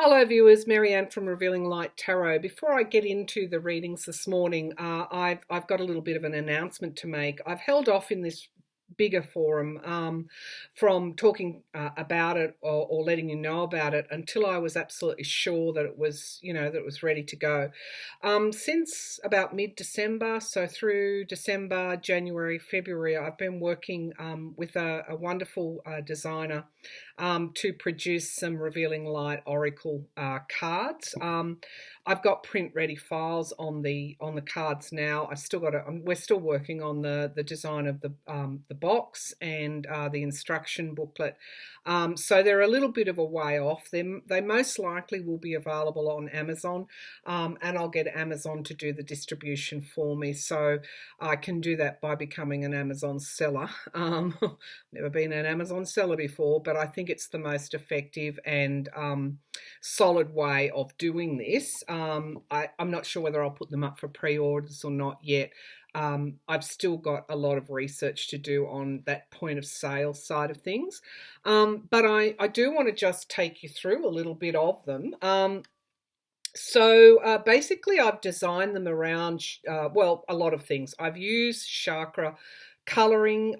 Hello, viewers. Marianne from Revealing Light Tarot. Before I get into the readings this morning, I've got a little bit of an announcement to make. I've held off in this bigger forum from talking about it or letting you know about it until I was absolutely sure that it was, that it was ready to go. Since about mid-December, so through December, January, February, I've been working with a wonderful designer to produce some Revealing Light Oracle cards. I've got print ready files on the cards now. I've still got we're still working on the design of the box and the instruction booklet. So they're a little bit of a way off. They most likely will be available on Amazon, and I'll get Amazon to do the distribution for me. So I can do that by becoming an Amazon seller. Never been an Amazon seller before, but I think it's the most effective and solid way of doing this. I'm not sure whether I'll put them up for pre-orders or not yet. I've still got a lot of research to do on that point of sale side of things. But I do want to just take you through a little bit of them. So basically, I've designed them around, a lot of things. I've used chakra coloring,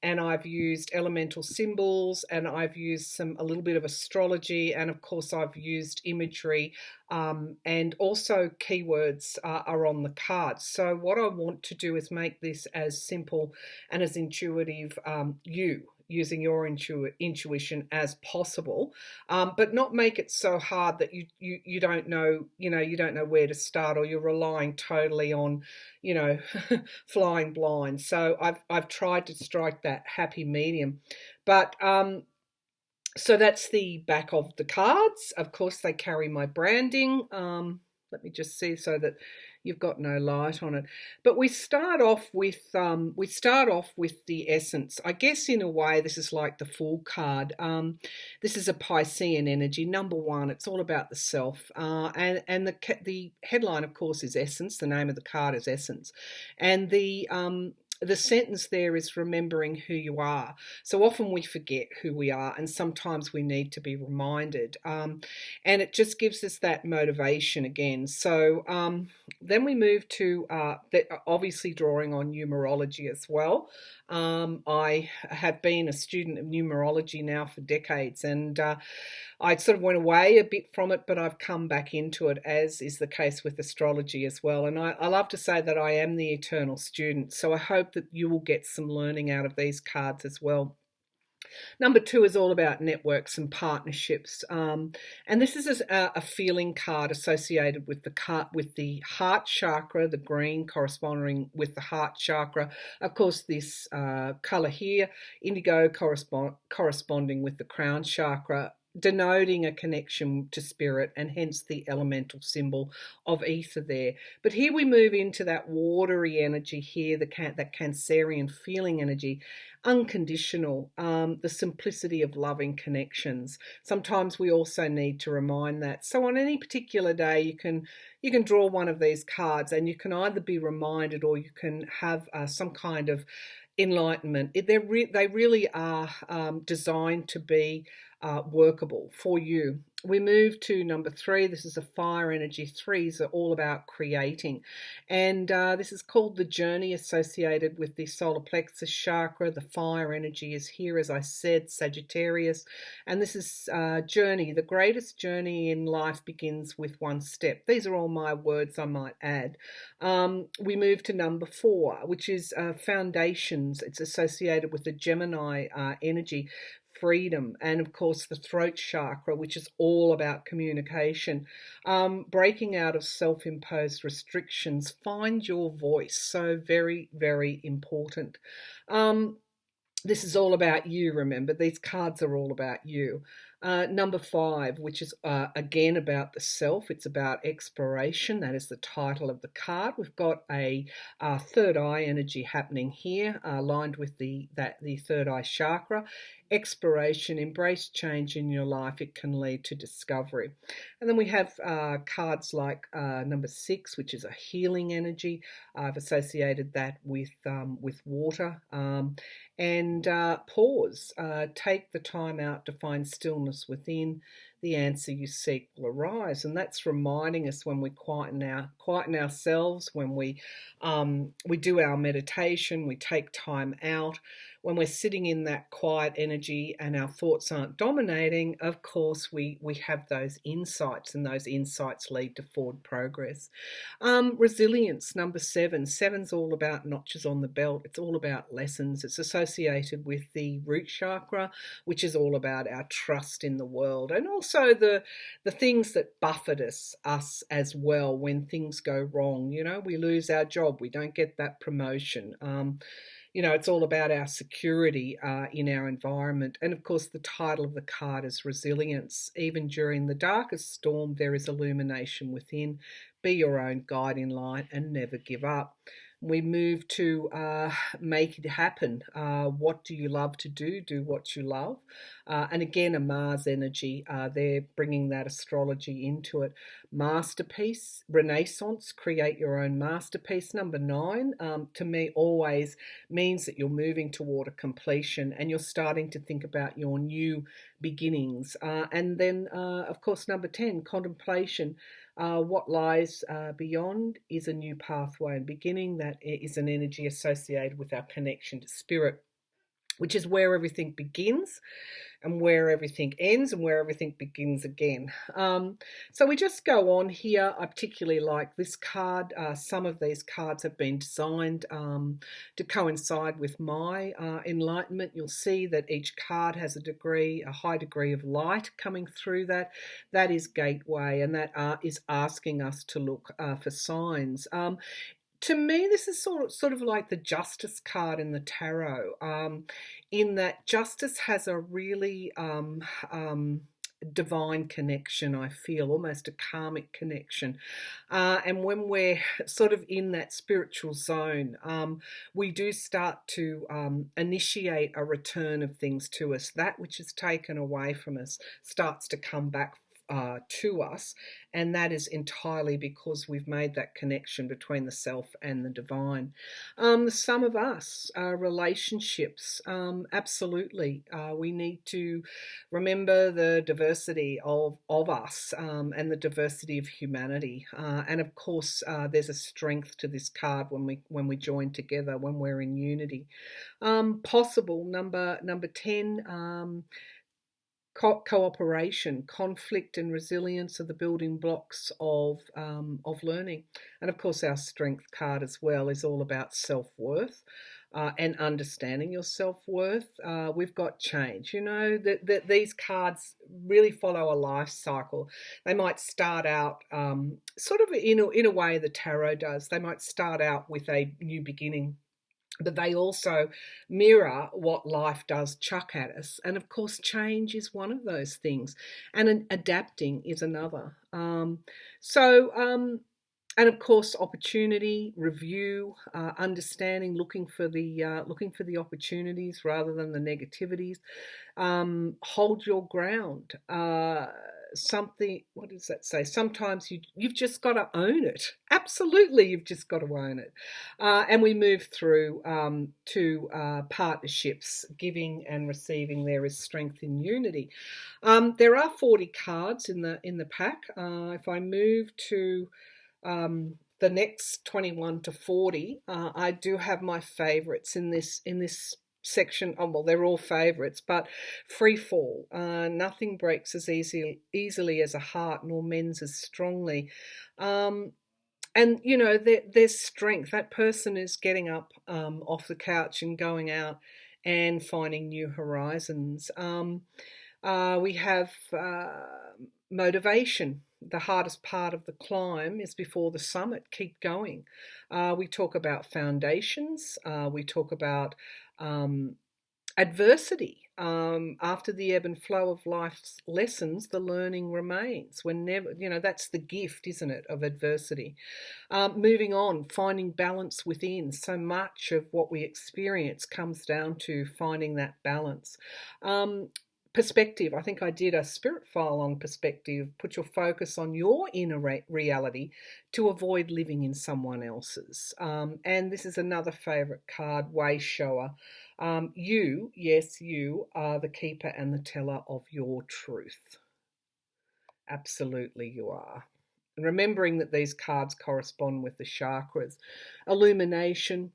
and I've used elemental symbols, and I've used a little bit of astrology, and of course I've used imagery, and also keywords are on the cards. So what I want to do is make this as simple and as intuitive, using your intuition as possible, but not make it so hard that you don't know, you don't know where to start, or you're relying totally on, flying blind. So I've tried to strike that happy medium, but so that's the back of the cards. Of course, they carry my branding. Let me just see so that you've got no light on it. But we start off with the essence. I guess in a way this is like the Fool card. This is a Piscean energy, number one. It's all about the self, and the headline, of course, is Essence. The name of the card is Essence, and the sentence there is remembering who you are. So often we forget who we are, and sometimes we need to be reminded. And it just gives us that motivation again. So then we move to obviously drawing on numerology as well. I have been a student of numerology now for decades, and I sort of went away a bit from it, but I've come back into it, as is the case with astrology as well. And I love to say that I am the eternal student, so I hope that you will get some learning out of these cards as well. Number two is all about networks and partnerships, and this is a feeling card associated with the heart chakra, the green corresponding with the heart chakra. Of course, this color here, indigo, corresponding with the crown chakra, denoting a connection to spirit, and hence the elemental symbol of ether there. But here we move into that watery energy here, that Cancerian feeling energy, unconditional, the simplicity of loving connections. Sometimes we also need to remind that. So on any particular day, you can draw one of these cards, and you can either be reminded, or you can have some kind of enlightenment. They really are designed to be workable for you. We move to number three. This is a fire energy. Threes are all about creating, and this is called the journey, associated with the solar plexus chakra. The fire energy is here, as I said, Sagittarius, and this is journey. The greatest journey in life begins with one step. These are all my words, I might add. We move to number four, which is foundations. It's associated with the Gemini energy, freedom, and of course the throat chakra, which is all about communication, breaking out of self-imposed restrictions. Find your voice. So very, very important. This is all about you. Remember, these cards are all about you. Number five, which is again about the self. It's about exploration. That is the title of the card. We've got a third eye energy happening here, aligned with the third eye chakra. Exploration, embrace change in your life. It can lead to discovery. And then we have cards like number six, which is a healing energy. I've associated that with water. And pause. Take the time out to find stillness within. the answer you seek will arise. And that's reminding us when we quieten ourselves, when we do our meditation, we take time out, when we're sitting in that quiet energy and our thoughts aren't dominating, of course, we have those insights, and those insights lead to forward progress. Resilience, number seven. Seven's all about notches on the belt. It's all about lessons. It's associated with the root chakra, which is all about our trust in the world, and also the things that buffet us as well when things go wrong. You know, we lose our job, we don't get that promotion. It's all about our security in our environment. And of course, the title of the card is Resilience. Even during the darkest storm, there is illumination within. Be your own guiding light and never give up. We move to make it happen. What do you love to do? Do what you love. And again, a Mars energy. They're bringing that astrology into it. Masterpiece, Renaissance, create your own masterpiece. Number 9, to me, always means that you're moving toward a completion and you're starting to think about your new beginnings. And then, of course, number 10, contemplation. What lies beyond is a new pathway and beginning. That is an energy associated with our connection to spirit, which is where everything begins and where everything ends and where everything begins again. So we just go on here. I particularly like this card. Some of these cards have been designed to coincide with my enlightenment. You'll see that each card has a high degree of light coming through that. That is gateway, and that is asking us to look for signs. To me, this is sort of like the Justice card in the tarot, in that Justice has a really divine connection, I feel, almost a karmic connection. And when we're sort of in that spiritual zone, we do start to initiate a return of things to us. That which is taken away from us starts to come back to us, and that is entirely because we've made that connection between the self and the divine. Some of us, relationships, absolutely. We need to remember the diversity of us and the diversity of humanity. And of course, there's a strength to this card when we join together, when we're in unity. Possible, number 10. Cooperation, conflict, and resilience are the building blocks of learning. And of course, our strength card as well is all about self-worth and understanding your self-worth. We've got change. You know, that these cards really follow a life cycle. They might start out sort of in a way the tarot does. They might start out with a new beginning, but they also mirror what life does chuck at us. And of course, change is one of those things, and adapting is another. And of course, opportunity, review, understanding, looking for the opportunities rather than the negativities. Hold your ground. What does that say? Sometimes you've just got to own it. Absolutely, you've just got to own it. And we move through to partnerships, giving and receiving. There is strength in unity. There are 40 cards in the pack. If I move to the next 21 to 40, I do have my favourites in this section. Oh, well, they're all favourites, but free fall. Nothing breaks as easily as a heart, nor mends as strongly. And you know, there's strength. That person is getting up off the couch and going out and finding new horizons. We have motivation. The hardest part of the climb is before the summit. Keep going. We talk about foundations. We talk about adversity. After the ebb and flow of life's lessons, the learning remains. We're never, that's the gift, isn't it, of adversity. Moving on, finding balance within. So much of what we experience comes down to finding that balance. Perspective. I think I did a spirit file on perspective. Put your focus on your inner reality to avoid living in someone else's. And this is another favourite card, Way Shower. You, yes, you are the keeper and the teller of your truth. Absolutely, you are. And remembering that these cards correspond with the chakras. Illumination,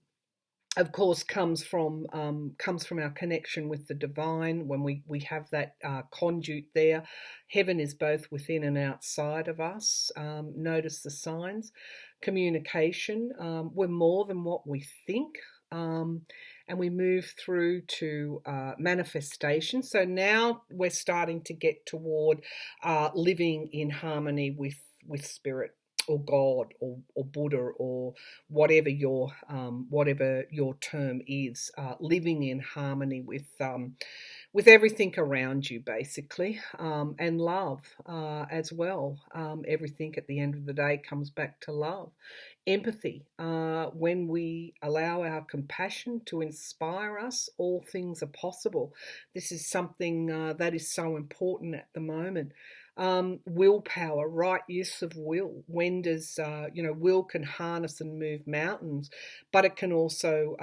of course, comes from our connection with the divine. When we have that conduit there, heaven is both within and outside of us. Notice the signs. Communication, we're more than what we think. And we move through to manifestation. So now we're starting to get toward living in harmony with spirit, or God, or Buddha, or whatever your term is, living in harmony with everything around you, basically, and love as well. Everything at the end of the day comes back to love. Empathy, when we allow our compassion to inspire us, all things are possible. This is something that is so important at the moment. Willpower, right use of will. When does, will can harness and move mountains, but it can also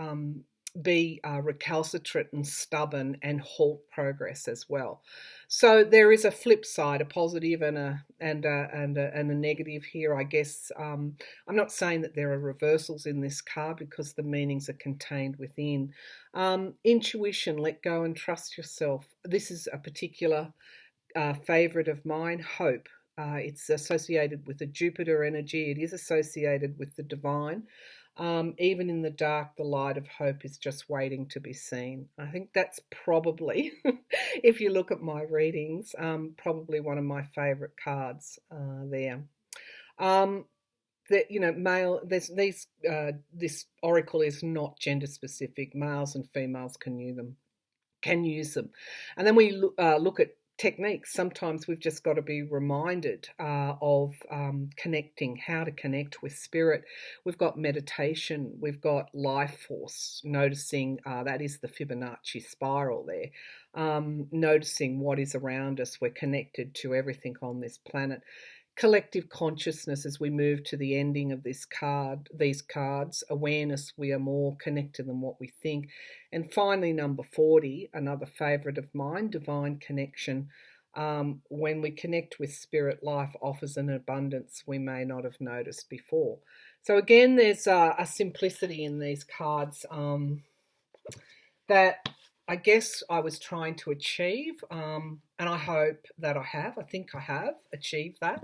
be recalcitrant and stubborn and halt progress as well. So there is a flip side, a positive and a negative here, I guess. I'm not saying that there are reversals in this card because the meanings are contained within. Intuition, let go and trust yourself. This is a particular favourite of mine, hope. It's associated with the Jupiter energy. It is associated with the divine. Even in the dark, the light of hope is just waiting to be seen. I think that's probably, if you look at my readings, probably one of my favourite cards there. That, male. This oracle is not gender specific. Males and females can use them. And then we look at techniques. Sometimes we've just got to be reminded of connecting, how to connect with spirit. We've got meditation, we've got life force, noticing that is the Fibonacci spiral there, noticing what is around us. We're connected to everything on this planet. Collective consciousness as we move to the ending of these cards. Awareness, we are more connected than what we think. And finally, number 40, another favourite of mine, divine connection. When we connect with spirit, life offers an abundance we may not have noticed before. So again, there's a simplicity in these cards that I guess I was trying to achieve, and I hope that I have. I think I have achieved that.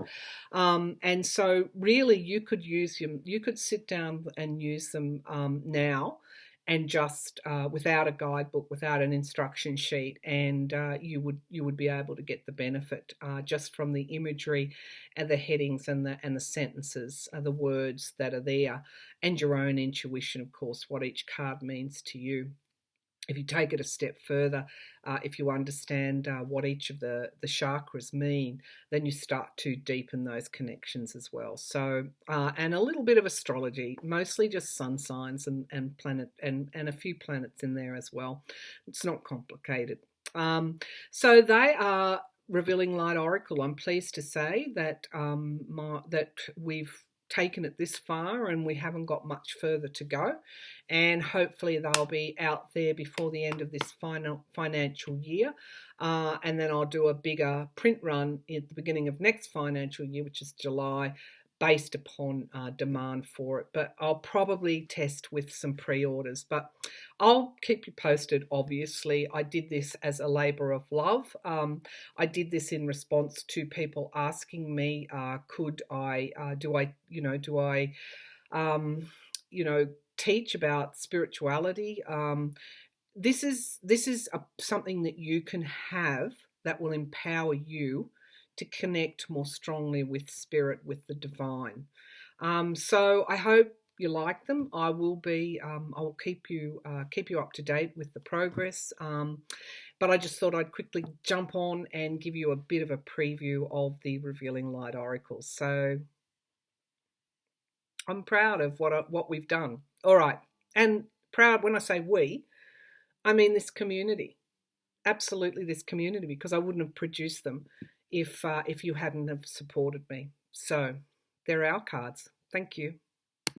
And so really you could use them, you could sit down and use them now, and just without a guidebook, without an instruction sheet, and you would be able to get the benefit just from the imagery and the headings and the sentences, the words that are there, and your own intuition, of course, what each card means to you. If you take it a step further, if you understand what each of the chakras mean, then you start to deepen those connections as well. So, and a little bit of astrology, mostly just sun signs and planet and a few planets in there as well. It's not complicated. So they are Revealing Light Oracle. I'm pleased to say that that we've taken it this far and we haven't got much further to go, and hopefully they'll be out there before the end of this final financial year, and then I'll do a bigger print run at the beginning of next financial year, which is July, based upon demand for it. But I'll probably test with some pre-orders, but I'll keep you posted. Obviously, I did this as a labor of love. I did this in response to people asking me, could I teach about spirituality. This is something that you can have that will empower you to connect more strongly with spirit, with the divine. So I hope you like them. I will keep you up to date with the progress. But I just thought I'd quickly jump on and give you a bit of a preview of the Revealing Light Oracles. So I'm proud of what we've done. All right, and proud, when I say we, I mean this community. Absolutely this community, because I wouldn't have produced them if you hadn't have supported me. So they're our cards. Thank you.